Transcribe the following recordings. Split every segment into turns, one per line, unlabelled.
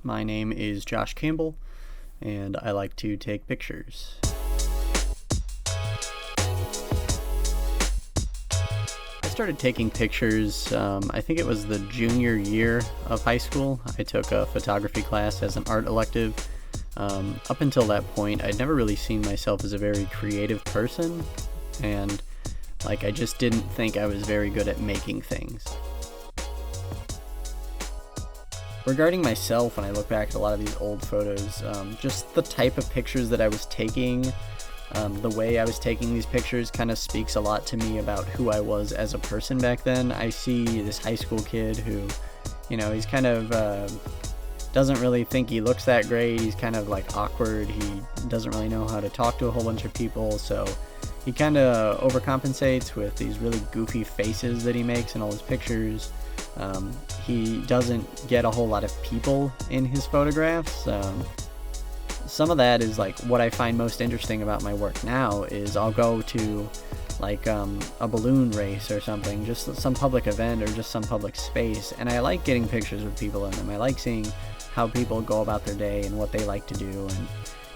My name is Josh Campbell, and I like to take pictures. I started taking pictures, I think it was the junior year of high school. I took a photography class as an art elective. Up until that point, I'd never really seen myself as a very creative person, and I just didn't think I was very good at making things. Regarding myself, when I look back at a lot of these old photos, just the type of pictures that I was taking, the way I was taking these pictures kind of speaks a lot to me about who I was as a person back then. I see this high school kid who, he's kind of doesn't really think he looks that great. He's kind of awkward. He doesn't really know how to talk to a whole bunch of people, so he kind of overcompensates with these really goofy faces that he makes in all his pictures. He doesn't get a whole lot of people in his photographs. Some of that is what I find most interesting about my work now is I'll go to a balloon race or something, just some public event or just some public space, and I like getting pictures of people in them. I like seeing how people go about their day and what they like to do,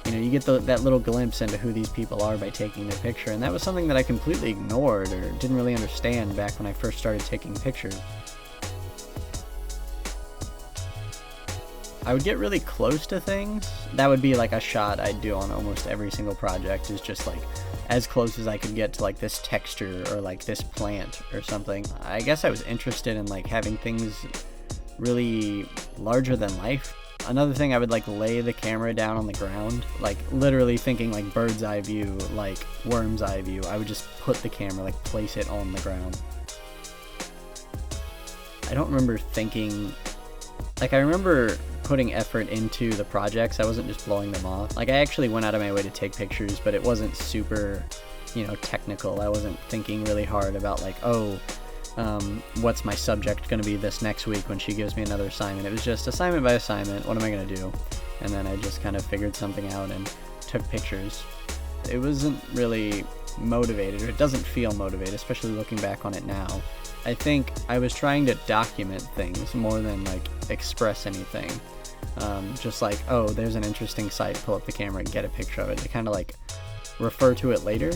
and you get that little glimpse into who these people are by taking their picture, and that was something that I completely ignored or didn't really understand back when I first started taking pictures. I would get really close to things. That would be a shot I'd do on almost every single project, is just as close as I could get to this texture or this plant or something. I guess I was interested in having things really larger than life. Another thing, I would lay the camera down on the ground, literally thinking bird's eye view, worm's eye view. I would just put the camera, place it on the ground. I don't remember thinking, I remember putting effort into the projects. I wasn't just blowing them off. I actually went out of my way to take pictures, but it wasn't super, technical. I wasn't thinking really hard about what's my subject going to be this next week when she gives me another assignment. It was just assignment by assignment, what am I going to do? And then I just kind of figured something out and took pictures. It wasn't really motivated, or it doesn't feel motivated, especially looking back on it now. I think I was trying to document things more than express anything. Just oh, there's an interesting site, pull up the camera and get a picture of it, to kind of refer to it later.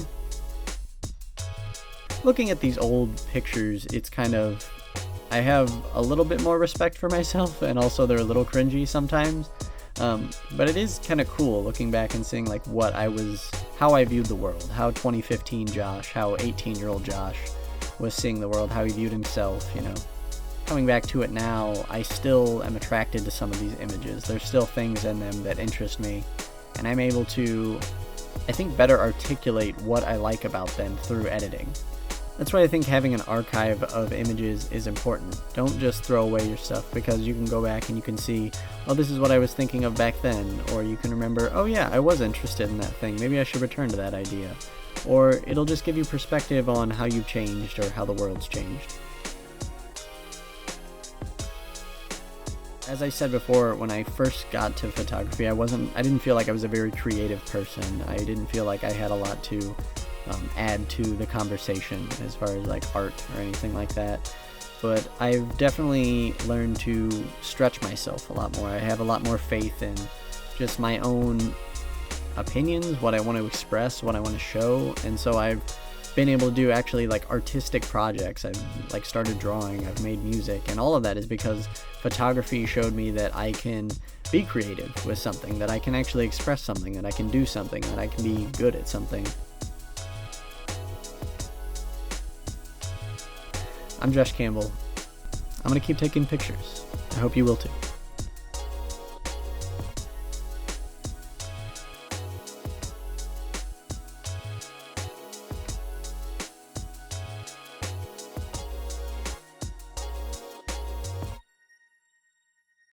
Looking at these old pictures, it's kind of, I have a little bit more respect for myself, and also they're a little cringy sometimes. But it is kind of cool looking back and seeing how I viewed the world, how 2015 Josh, how 18-year-old Josh was seeing the world, how he viewed himself, Coming back to it now, I still am attracted to some of these images. There's still things in them that interest me, and I'm able to, I think, better articulate what I like about them through editing. That's why I think having an archive of images is important. Don't just throw away your stuff, because you can go back and you can see, oh, this is what I was thinking of back then, or you can remember, oh yeah, I was interested in that thing, maybe I should return to that idea. Or it'll just give you perspective on how you've changed or how the world's changed. As I said before, when I first got to photography, I didn't feel like I was a very creative person. I didn't feel like I had a lot to add to the conversation as far as art or anything like that. But I've definitely learned to stretch myself a lot more. I have a lot more faith in just my own opinions, what I want to express, what I want to show, and so I've been able to do actually artistic projects. I've started drawing, I've made music, and all of that is because photography showed me that I can be creative with something, that I can actually express something, that I can do something, that I can be good at something. I'm Josh Campbell. I'm going to keep taking pictures. I hope you will too.